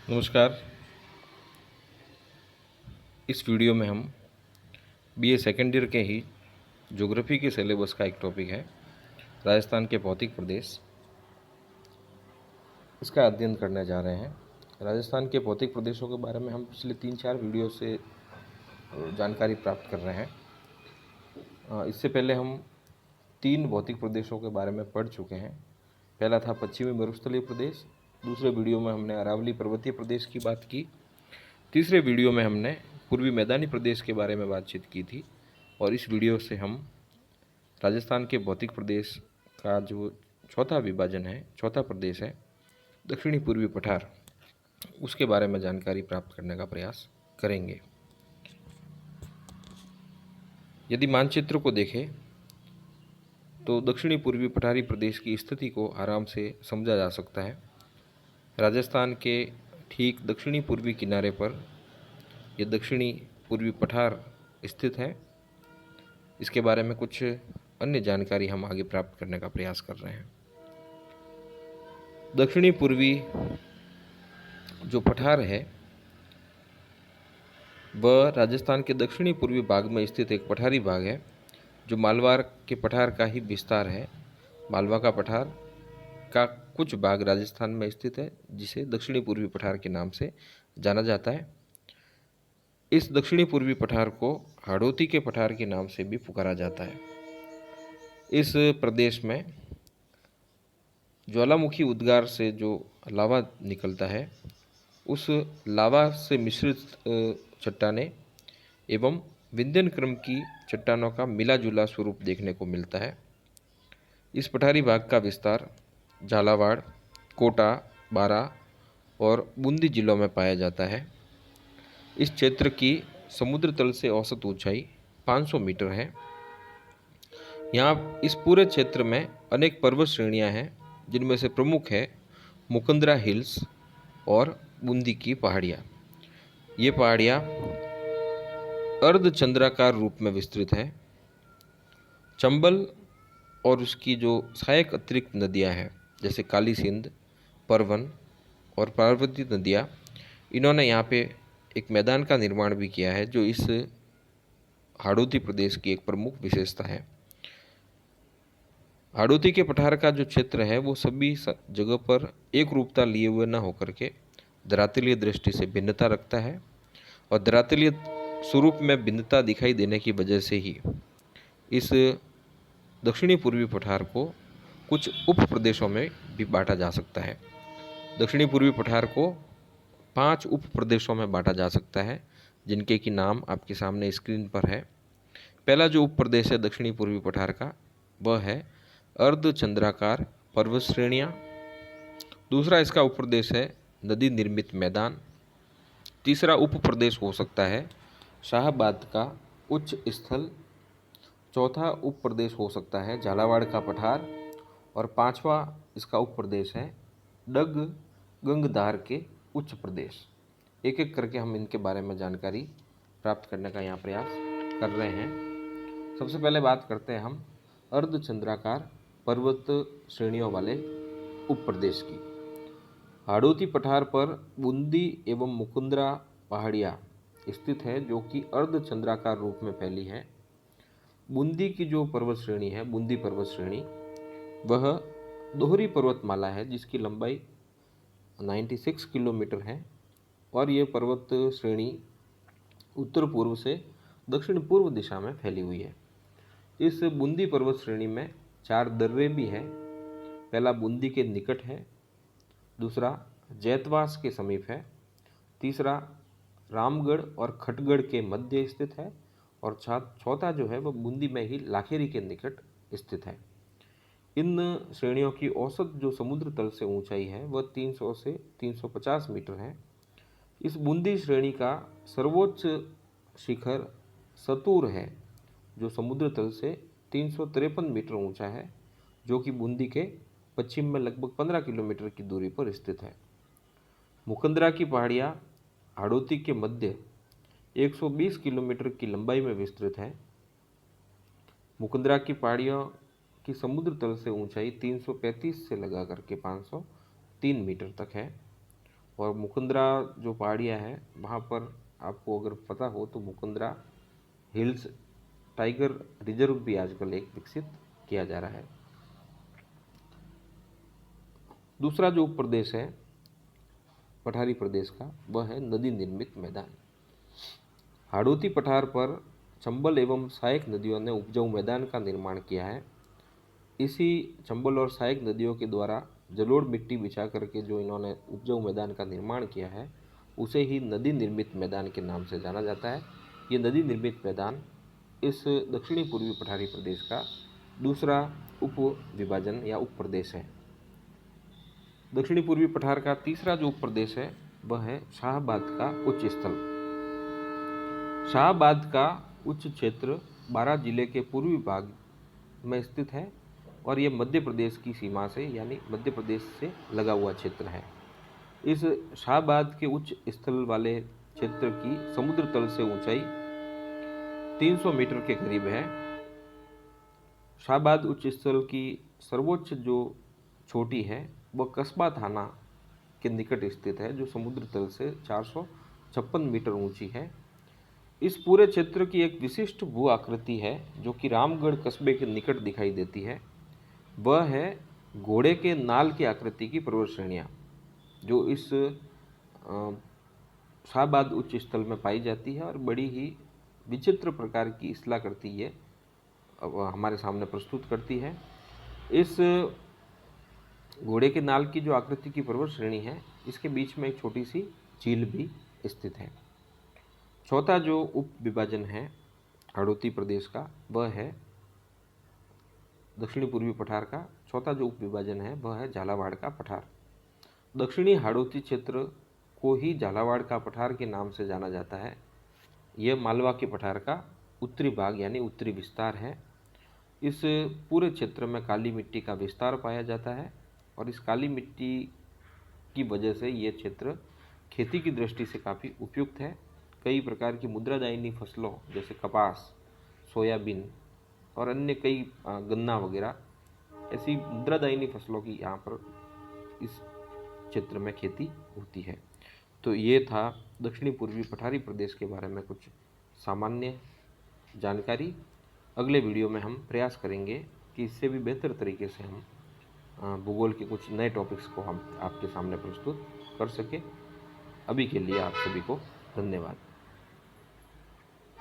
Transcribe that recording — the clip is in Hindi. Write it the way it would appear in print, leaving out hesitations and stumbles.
नमस्कार। इस वीडियो में हम बीए सेकेंड ईयर के ही ज्योग्राफी के सिलेबस का एक टॉपिक है राजस्थान के भौतिक प्रदेश, इसका अध्ययन करने जा रहे हैं। राजस्थान के भौतिक प्रदेशों के बारे में हम पिछले 3-4 वीडियो से जानकारी प्राप्त कर रहे हैं। इससे पहले हम 3 भौतिक प्रदेशों के बारे में पढ़ चुके हैं। पहला था पश्चिमी मरुस्थलीय प्रदेश, दूसरे वीडियो में हमने अरावली पर्वतीय प्रदेश की बात की, तीसरे वीडियो में हमने पूर्वी मैदानी प्रदेश के बारे में बातचीत की थी, और इस वीडियो से हम राजस्थान के भौतिक प्रदेश का जो चौथा विभाजन है, चौथा प्रदेश है दक्षिणी पूर्वी पठार, उसके बारे में जानकारी प्राप्त करने का प्रयास करेंगे। यदि मानचित्र को देखें तो दक्षिणी पूर्वी पठारी प्रदेश की स्थिति को आराम से समझा जा सकता है। राजस्थान के ठीक दक्षिणी पूर्वी किनारे पर यह दक्षिणी पूर्वी पठार स्थित है। इसके बारे में कुछ अन्य जानकारी हम आगे प्राप्त करने का प्रयास कर रहे हैं। दक्षिणी पूर्वी जो पठार है वह राजस्थान के दक्षिणी पूर्वी भाग में स्थित एक पठारी भाग है जो मालवा के पठार का ही विस्तार है। मालवा का पठार का कुछ भाग राजस्थान में स्थित है जिसे दक्षिणी पूर्वी पठार के नाम से जाना जाता है। इस दक्षिणी पूर्वी पठार को हाड़ौती के पठार के नाम से भी पुकारा जाता है। इस प्रदेश में ज्वालामुखी उद्गार से जो लावा निकलता है उस लावा से मिश्रित चट्टानें एवं विंध्यन क्रम की चट्टानों का मिला जुला स्वरूप देखने को मिलता है। इस पठारी भाग का विस्तार झालावाड़, कोटा, बारां और बूंदी जिलों में पाया जाता है। इस क्षेत्र की समुद्र तल से औसत ऊंचाई 500 मीटर है। यहाँ इस पूरे क्षेत्र में अनेक पर्वत श्रेणियाँ हैं जिनमें से प्रमुख है मुकुंदरा हिल्स और बूंदी की पहाड़ियाँ। ये पहाड़ियाँ अर्धचंद्राकार रूप में विस्तृत है। चंबल और उसकी जो सहायक अतिरिक्त नदियाँ हैं जैसे काली सिंध, परवन और पार्वती नदियाँ, इन्होंने यहाँ पे एक मैदान का निर्माण भी किया है जो इस हाड़ौती प्रदेश की एक प्रमुख विशेषता है। हाड़ौती के पठार का जो क्षेत्र है वो सभी जगह पर एक रूपता लिए हुए न होकर के धरातलीय दृष्टि से भिन्नता रखता है, और धरातलीय स्वरूप में भिन्नता दिखाई देने की वजह से ही इस दक्षिणी पूर्वी पठार को कुछ उप प्रदेशों में भी बांटा जा सकता है। दक्षिणी पूर्वी पठार को 5 उप प्रदेशों में बांटा जा सकता है जिनके की नाम आपके सामने स्क्रीन पर है। पहला जो उप प्रदेश है दक्षिणी पूर्वी पठार का वह है अर्धचंद्राकार पर्वत श्रेणियाँ। दूसरा इसका उप प्रदेश है नदी निर्मित मैदान। तीसरा उप प्रदेश हो सकता है शाहबाद का उच्च स्थल। चौथा उप प्रदेश हो सकता है झालावाड़ का पठार, और पांचवा इसका उप प्रदेश है डग गंगधार के उच्च प्रदेश। एक एक करके हम इनके बारे में जानकारी प्राप्त करने का यहाँ प्रयास कर रहे हैं। सबसे पहले बात करते हैं हम अर्धचंद्राकार पर्वत श्रेणियों वाले उप प्रदेश की। हाड़ौती पठार पर बूंदी एवं मुकुंदरा पहाड़ियाँ स्थित है जो कि अर्धचंद्राकार रूप में फैली है। बूंदी की जो पर्वत श्रेणी है, बूंदी पर्वत श्रेणी, वह दोहरी पर्वतमाला है जिसकी लंबाई 96 किलोमीटर है, और ये पर्वत श्रेणी उत्तर पूर्व से दक्षिण पूर्व दिशा में फैली हुई है। इस बूंदी पर्वत श्रेणी में 4 दर्रे भी हैं। पहला बूंदी के निकट है, दूसरा जैतवास के समीप है, तीसरा रामगढ़ और खटगढ़ के मध्य स्थित है, और चौथा जो है वह बूंदी में ही लाखेरी के निकट स्थित है। इन श्रेणियों की औसत जो समुद्र तल से ऊंचाई है वह 300 से 350 मीटर है। इस बूंदी श्रेणी का सर्वोच्च शिखर सतूर है जो समुद्र तल से 353 मीटर ऊंचा है, जो कि बूंदी के पश्चिम में लगभग 15 किलोमीटर की दूरी पर स्थित है। मुकुंदरा की पहाड़ियाँ हाड़ौती के मध्य 120 किलोमीटर की लंबाई में विस्तृत है। मुकुंदरा की पहाड़ियों की समुद्र तल से ऊंचाई 335 से लगा करके 503 मीटर तक है। और मुकुंदरा जो पहाड़ियाँ हैं वहाँ पर आपको अगर पता हो तो मुकुंदरा हिल्स टाइगर रिजर्व भी आजकल एक विकसित किया जा रहा है। दूसरा जो प्रदेश है पठारी प्रदेश का, वह है नदी निर्मित मैदान। हाड़ौती पठार पर चंबल एवं सहायक नदियों ने उपजाऊ मैदान का निर्माण किया है। इसी चंबल और सहायक नदियों के द्वारा जलोढ़ मिट्टी बिछा करके जो इन्होंने उपजाऊ मैदान का निर्माण किया है, उसे ही नदी निर्मित मैदान के नाम से जाना जाता है। ये नदी निर्मित मैदान इस दक्षिणी पूर्वी पठारी प्रदेश का दूसरा उप विभाजन या उप प्रदेश है। दक्षिणी पूर्वी पठार का तीसरा जो उप प्रदेश है वह है शाहबाद का उच्च स्थल। शाहबाद का उच्च क्षेत्र बारां जिले के पूर्वी भाग में स्थित है और ये मध्य प्रदेश की सीमा से यानी मध्य प्रदेश से लगा हुआ क्षेत्र है। इस शाहबाद के उच्च स्थल वाले क्षेत्र की समुद्र तल से ऊंचाई 300 मीटर के करीब है। शाहबाद उच्च स्थल की सर्वोच्च जो चोटी है वह कस्बा थाना के निकट स्थित है, जो समुद्र तल से 456 मीटर ऊंची है। इस पूरे क्षेत्र की एक विशिष्ट भू आकृति है जो कि रामगढ़ कस्बे के निकट दिखाई देती है। वह है घोड़े के नाल की आकृति की पर्वत श्रेणियाँ, जो इस शाहबाद उच्च स्थल में पाई जाती है और बड़ी ही विचित्र प्रकार की स्थलाकृति ये हमारे सामने प्रस्तुत करती है। इस घोड़े के नाल की जो आकृति की पर्वत श्रेणी है, इसके बीच में एक छोटी सी झील भी स्थित है। चौथा जो उप विभाजन है हाड़ौती प्रदेश का, वह है दक्षिणी पूर्वी पठार का चौथा जो उप विभाजन है वह है झालावाड़ का पठार। दक्षिणी हाड़ौती क्षेत्र को ही झालावाड़ का पठार के नाम से जाना जाता है। यह मालवा के पठार का उत्तरी भाग यानी उत्तरी विस्तार है। इस पूरे क्षेत्र में काली मिट्टी का विस्तार पाया जाता है और इस काली मिट्टी की वजह से ये क्षेत्र खेती की दृष्टि से काफ़ी उपयुक्त है। कई प्रकार की मुद्रादायिनी फसलों जैसे कपास, सोयाबीन और अन्य कई गन्ना वगैरह ऐसी मुद्रादायिनी फसलों की यहाँ पर इस क्षेत्र में खेती होती है। तो ये था दक्षिणी पूर्वी पठारी प्रदेश के बारे में कुछ सामान्य जानकारी। अगले वीडियो में हम प्रयास करेंगे कि इससे भी बेहतर तरीके से हम भूगोल के कुछ नए टॉपिक्स को हम आपके सामने प्रस्तुत कर सकें। अभी के लिए आप सभी को धन्यवाद।